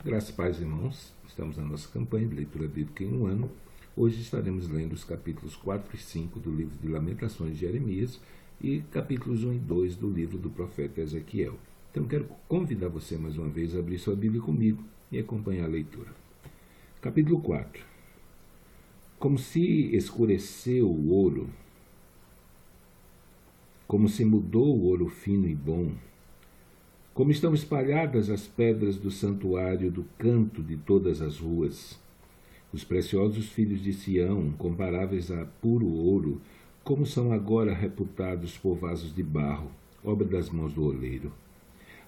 Graças e paz, irmãos. Estamos na nossa campanha de leitura bíblica em um ano. Hoje estaremos lendo os capítulos 4 e 5 do livro de Lamentações de Jeremias e capítulos 1 e 2 do livro do profeta Ezequiel. Então quero convidar você mais uma vez a abrir sua Bíblia comigo e acompanhar a leitura. Capítulo 4. Como se escureceu o ouro, como se mudou o ouro fino e bom, como estão espalhadas as pedras do santuário do canto de todas as ruas. Os preciosos filhos de Sião, comparáveis a puro ouro, como são agora reputados por vasos de barro, obra das mãos do oleiro.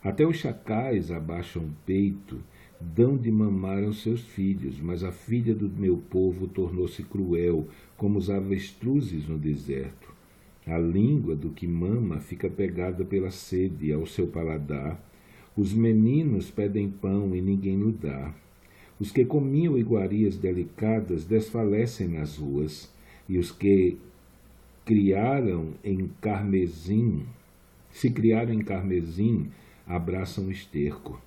Até os chacais abaixam o peito, dão de mamar aos seus filhos, mas a filha do meu povo tornou-se cruel, como os avestruzes no deserto. A língua do que mama fica pegada pela sede ao seu paladar. Os meninos pedem pão e ninguém lhe dá. Os que comiam iguarias delicadas desfalecem nas ruas, e os que se criaram em carmesim, abraçam o esterco.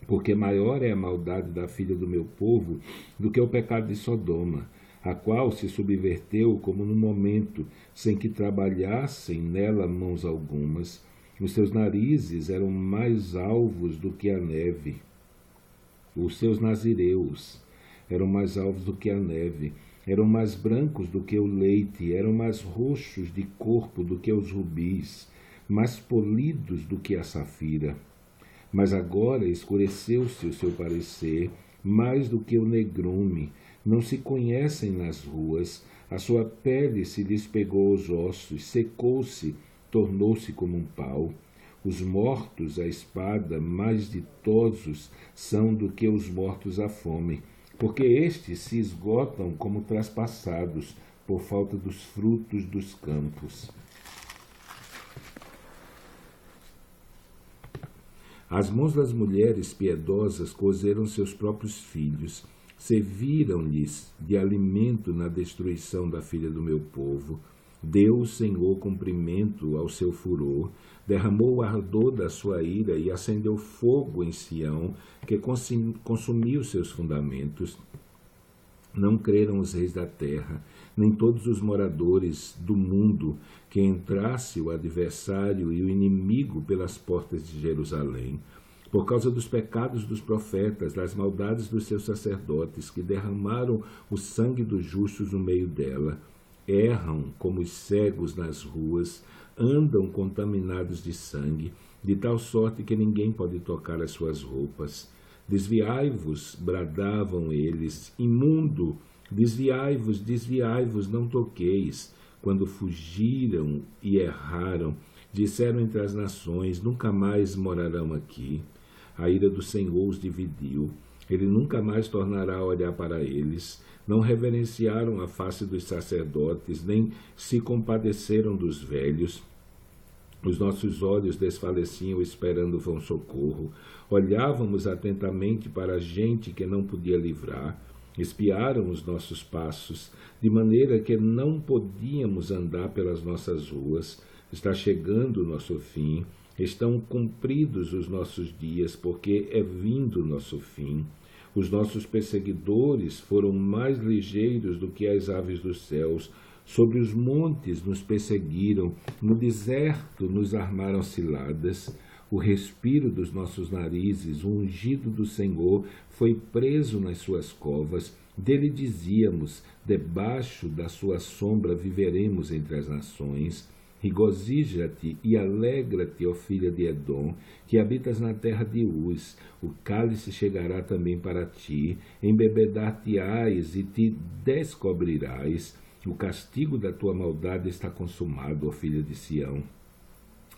Porque maior é a maldade da filha do meu povo do que o pecado de Sodoma, a qual se subverteu como no momento, sem que trabalhassem nela mãos algumas. Os seus narizes eram mais alvos do que a neve. Os seus nazireus eram mais alvos do que a neve. Eram mais brancos do que o leite. Eram mais roxos de corpo do que os rubis. Mais polidos do que a safira. Mas agora escureceu-se o seu parecer, mais do que o negrume. Não se conhecem nas ruas, a sua pele se lhes pegou aos ossos, secou-se, tornou-se como um pau. Os mortos à espada, mais ditosos são do que os mortos à fome, porque estes se esgotam como traspassados, por falta dos frutos dos campos. As mãos das mulheres piedosas cozeram seus próprios filhos, serviram-lhes de alimento na destruição da filha do meu povo. Deu o Senhor cumprimento ao seu furor, derramou o ardor da sua ira e acendeu fogo em Sião, que consumiu seus fundamentos. Não creram os reis da terra, nem todos os moradores do mundo, que entrasse o adversário e o inimigo pelas portas de Jerusalém. Por causa dos pecados dos profetas, das maldades dos seus sacerdotes, que derramaram o sangue dos justos no meio dela, erram como os cegos nas ruas, andam contaminados de sangue, de tal sorte que ninguém pode tocar as suas roupas. Desviai-vos, bradavam eles, imundo, desviai-vos, desviai-vos, não toqueis. Quando fugiram e erraram, disseram entre as nações, nunca mais morarão aqui. A ira do Senhor os dividiu, ele nunca mais tornará a olhar para eles. Não reverenciaram a face dos sacerdotes, nem se compadeceram dos velhos. Os nossos olhos desfaleciam esperando vão socorro. Olhávamos atentamente para a gente que não podia livrar. Espiaram os nossos passos, de maneira que não podíamos andar pelas nossas ruas. Está chegando o nosso fim. Estão cumpridos os nossos dias, porque é vindo o nosso fim. Os nossos perseguidores foram mais ligeiros do que as aves dos céus. Sobre os montes nos perseguiram, no deserto nos armaram ciladas. O respiro dos nossos narizes, o ungido do Senhor, foi preso nas suas covas. Dele dizíamos, debaixo da sua sombra viveremos entre as nações. Regozija-te e alegra-te, ó filha de Edom, que habitas na terra de Uz. O cálice chegará também para ti, embebedar-te-ás e te descobrirás. O castigo da tua maldade está consumado, ó filha de Sião.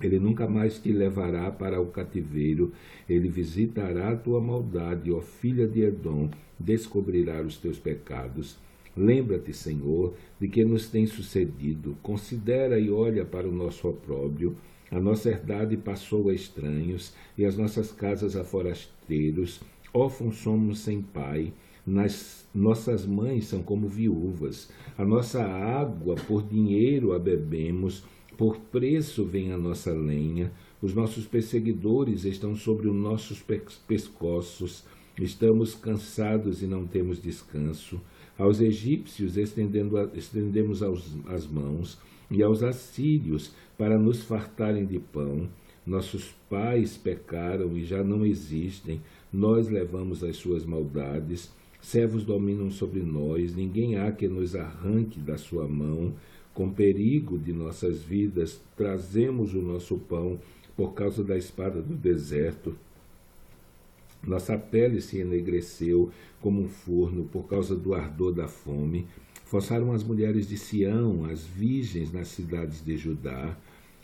Ele nunca mais te levará para o cativeiro, ele visitará a tua maldade, ó filha de Edom, descobrirá os teus pecados. Lembra-te, Senhor, de que nos tem sucedido. Considera e olha para o nosso opróbrio. A nossa herdade passou a estranhos e as nossas casas a forasteiros. Órfãos somos sem pai. Nossas mães são como viúvas. A nossa água por dinheiro a bebemos. Por preço vem a nossa lenha. Os nossos perseguidores estão sobre os nossos pescoços. Estamos cansados e não temos descanso. Aos egípcios estendemos as mãos, e aos assírios para nos fartarem de pão. Nossos pais pecaram e já não existem, nós levamos as suas maldades. Servos dominam sobre nós, ninguém há que nos arranque da sua mão. Com perigo de nossas vidas, trazemos o nosso pão por causa da espada do deserto. Nossa pele se enegreceu como um forno por causa do ardor da fome. Forçaram as mulheres de Sião, as virgens nas cidades de Judá.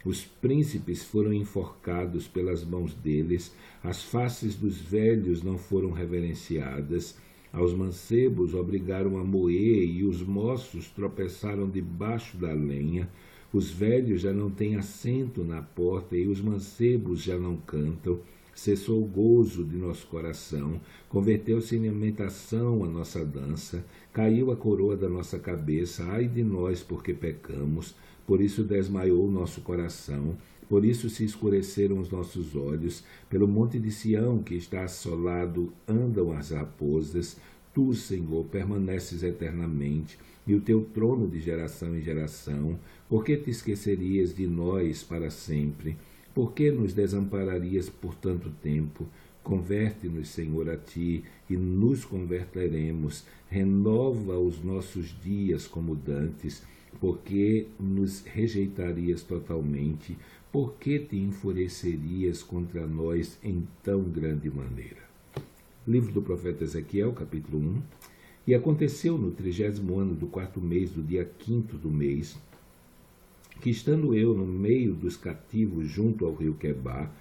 Os príncipes foram enforcados pelas mãos deles. As faces dos velhos não foram reverenciadas. Aos mancebos obrigaram a moer, e os moços tropeçaram debaixo da lenha. Os velhos já não têm assento na porta, e os mancebos já não cantam. Cessou o gozo de nosso coração, converteu-se em lamentação a nossa dança, caiu a coroa da nossa cabeça, ai de nós porque pecamos, por isso desmaiou o nosso coração, por isso se escureceram os nossos olhos, pelo monte de Sião que está assolado andam as raposas. Tu, Senhor, permaneces eternamente, e o teu trono de geração em geração. Por que te esquecerias de nós para sempre? Por que nos desampararias por tanto tempo? Converte-nos, Senhor, a Ti, e nos converteremos. Renova os nossos dias como dantes. Por que nos rejeitarias totalmente? Por que te enfurecerias contra nós em tão grande maneira? Livro do profeta Ezequiel, capítulo 1. E aconteceu no 30º ano do 4º mês, do dia 5º do mês, que estando eu no meio dos cativos junto ao rio Quebar,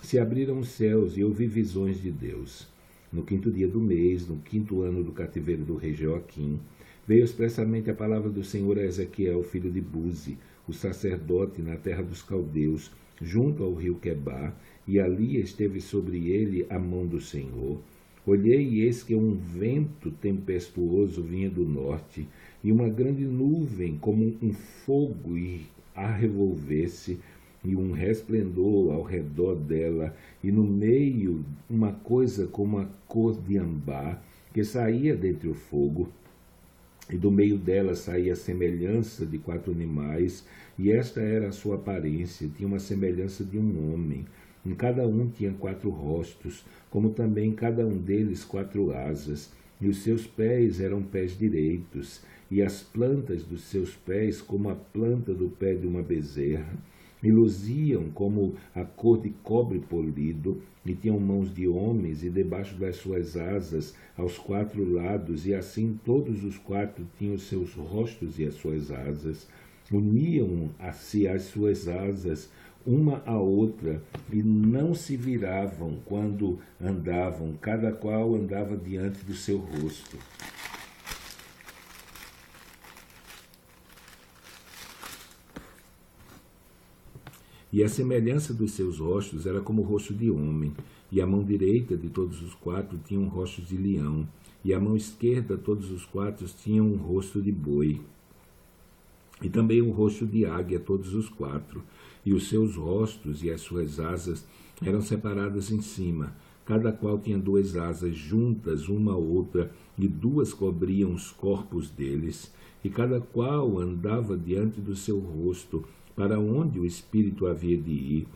se abriram os céus e eu vi visões de Deus. No 5º dia do mês, no 5º ano do cativeiro do rei Joaquim, veio expressamente a palavra do Senhor a Ezequiel, filho de Buzi, o sacerdote na terra dos caldeus, junto ao rio Quebar, e ali esteve sobre ele a mão do Senhor. Olhei e eis que um vento tempestuoso vinha do norte, e uma grande nuvem como um fogo a revolver-se, e um resplendor ao redor dela, e no meio uma coisa como a cor de ambar, que saía dentre o fogo, e do meio dela saía a semelhança de 4 animais, e esta era a sua aparência, tinha uma semelhança de um homem. Em cada um tinha 4 rostos, como também cada um deles 4 asas, e os seus pés eram pés direitos, e as plantas dos seus pés como a planta do pé de uma bezerra, e luziam como a cor de cobre polido, e tinham mãos de homens, e debaixo das suas asas, aos 4 lados, e assim todos os 4 tinham os seus rostos e as suas asas. Uniam-se as suas asas uma à outra, e não se viravam quando andavam, cada qual andava diante do seu rosto. E a semelhança dos seus rostos era como o rosto de homem, e a mão direita de todos os 4 tinha um rosto de leão, e a mão esquerda todos os 4 tinham um rosto de boi, e também um rosto de águia todos os 4, e os seus rostos e as suas asas eram separadas em cima, cada qual tinha 2 asas juntas uma à outra, e 2 cobriam os corpos deles, e cada qual andava diante do seu rosto, para onde o espírito havia de ir.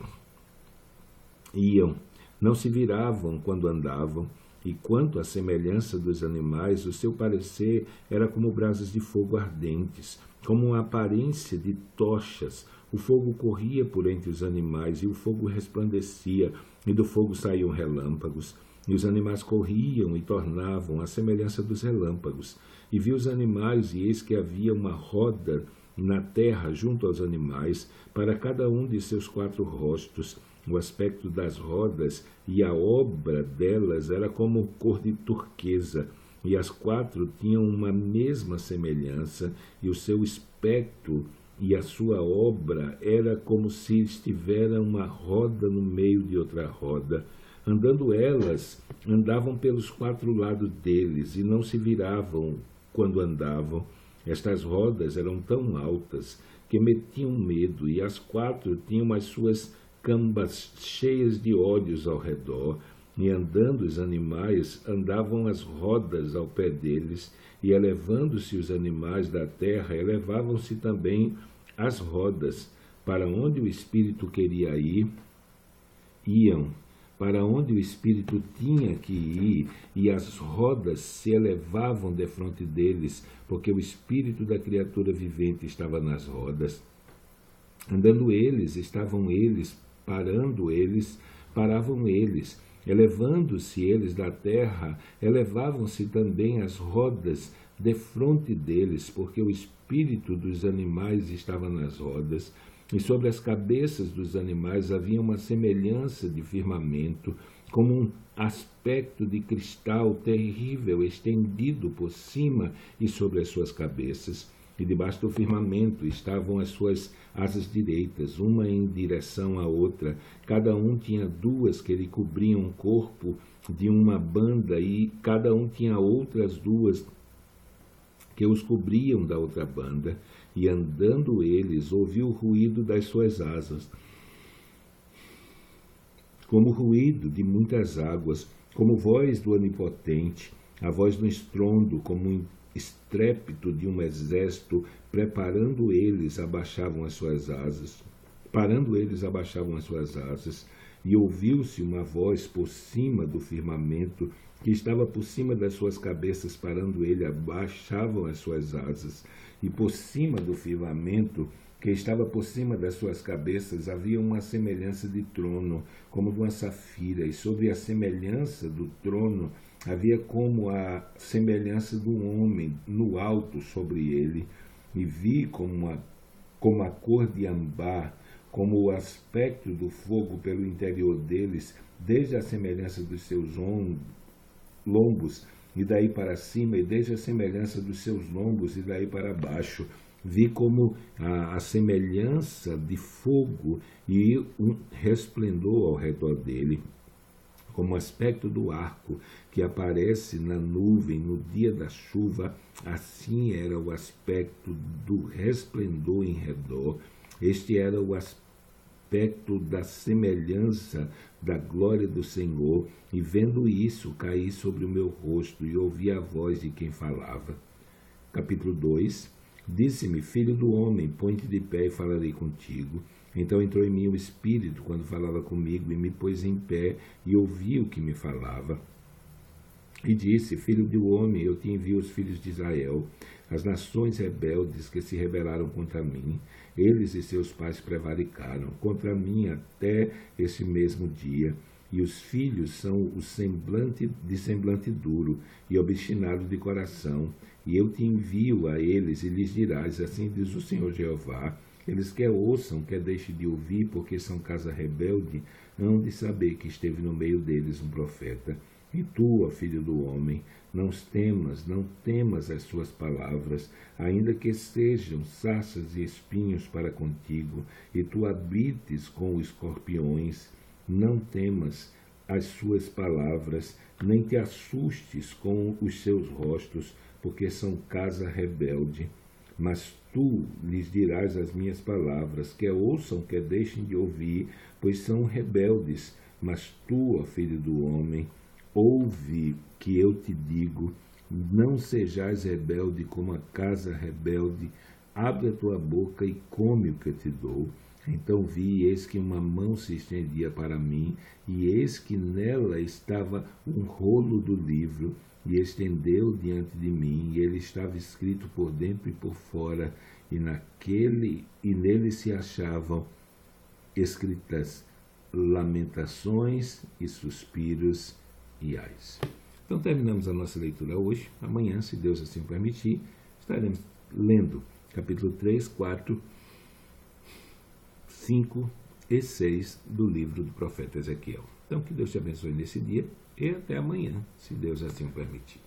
Iam, não se viravam quando andavam, e quanto à semelhança dos animais, o seu parecer era como brasas de fogo ardentes, como uma aparência de tochas. O fogo corria por entre os animais, e o fogo resplandecia, e do fogo saíam relâmpagos, e os animais corriam e tornavam a semelhança dos relâmpagos. E vi os animais, e eis que havia uma roda na terra junto aos animais, para cada um de seus 4 rostos. O aspecto das rodas e a obra delas era como cor de turquesa, e as 4 tinham uma mesma semelhança, e o seu aspecto e a sua obra era como se estivera uma roda no meio de outra roda. Andando elas, andavam pelos 4 lados deles, e não se viravam quando andavam. Estas rodas eram tão altas que metiam medo, e as 4 tinham as suas cambas cheias de olhos ao redor, E andando os animais, andavam as rodas ao pé deles, e elevando-se os animais da terra, elevavam-se também as rodas. Para onde o Espírito queria ir, iam. Para onde o Espírito tinha que ir, e as rodas se elevavam defronte deles, porque o Espírito da criatura vivente estava nas rodas. Andando eles, estavam eles, parando eles, paravam eles. Elevando-se eles da terra, elevavam-se também as rodas defronte deles, porque o espírito dos animais estava nas rodas, e sobre as cabeças dos animais havia uma semelhança de firmamento, como um aspecto de cristal terrível estendido por cima e sobre as suas cabeças. E debaixo do firmamento estavam as suas asas direitas, uma em direção à outra. Cada um tinha duas que lhe cobriam o corpo de uma banda, e cada um tinha outras duas que os cobriam da outra banda. E andando eles, ouviu o ruído das suas asas, como o ruído de muitas águas, como voz do Onipotente, a voz do estrondo, como um estrépito de um exército. Preparando eles, abaixavam as suas asas. Parando eles, abaixavam as suas asas. E ouviu-se uma voz por cima do firmamento, que estava por cima das suas cabeças. Parando ele, abaixavam as suas asas. E por cima do firmamento, que estava por cima das suas cabeças, havia uma semelhança de trono, como de uma safira, e sobre a semelhança do trono havia como a semelhança de um homem no alto sobre ele. E vi como a cor de ambar, como o aspecto do fogo pelo interior deles, desde a semelhança dos seus lombos e daí para cima, e desde a semelhança dos seus lombos e daí para baixo. Vi como a semelhança de fogo e um resplendor ao redor dele, como o aspecto do arco que aparece na nuvem no dia da chuva. Assim era o aspecto do resplendor em redor. Este era o aspecto da semelhança da glória do Senhor. E vendo isso, caí sobre o meu rosto e ouvi a voz de quem falava. Capítulo 2. Disse-me: filho do homem, põe-te de pé e falarei contigo. Então entrou em mim o Espírito quando falava comigo, e me pôs em pé e ouvi o que me falava. E disse: filho do homem, eu te envio os filhos de Israel, as nações rebeldes que se rebelaram contra mim. Eles e seus pais prevaricaram contra mim até esse mesmo dia. E os filhos são o semblante duro e obstinado de coração. E eu te envio a eles, e lhes dirás: assim diz o Senhor Jeová, eles quer ouçam, quer deixem de ouvir, porque são casa rebelde, hão de saber que esteve no meio deles um profeta. E tu, ó filho do homem, não temas as suas palavras, ainda que sejam sarças e espinhos para contigo, e tu habites com os escorpiões. Não temas as suas palavras, nem te assustes com os seus rostos, porque são casa rebelde. Mas tu lhes dirás as minhas palavras, quer ouçam, quer deixem de ouvir, pois são rebeldes. Mas tu, ó filho do homem, ouve que eu te digo: não sejais rebelde como a casa rebelde, abre a tua boca e come o que eu te dou. Então vi, e eis que uma mão se estendia para mim, e eis que nela estava um rolo do livro, e estendeu diante de mim, e ele estava escrito por dentro e por fora, e nele se achavam escritas lamentações e suspiros e ais. Então terminamos a nossa leitura hoje. Amanhã, se Deus assim permitir, estaremos lendo capítulo 3, 4, 5 e 6 do livro do profeta Ezequiel. Então, que Deus te abençoe nesse dia e até amanhã, se Deus assim o permitir.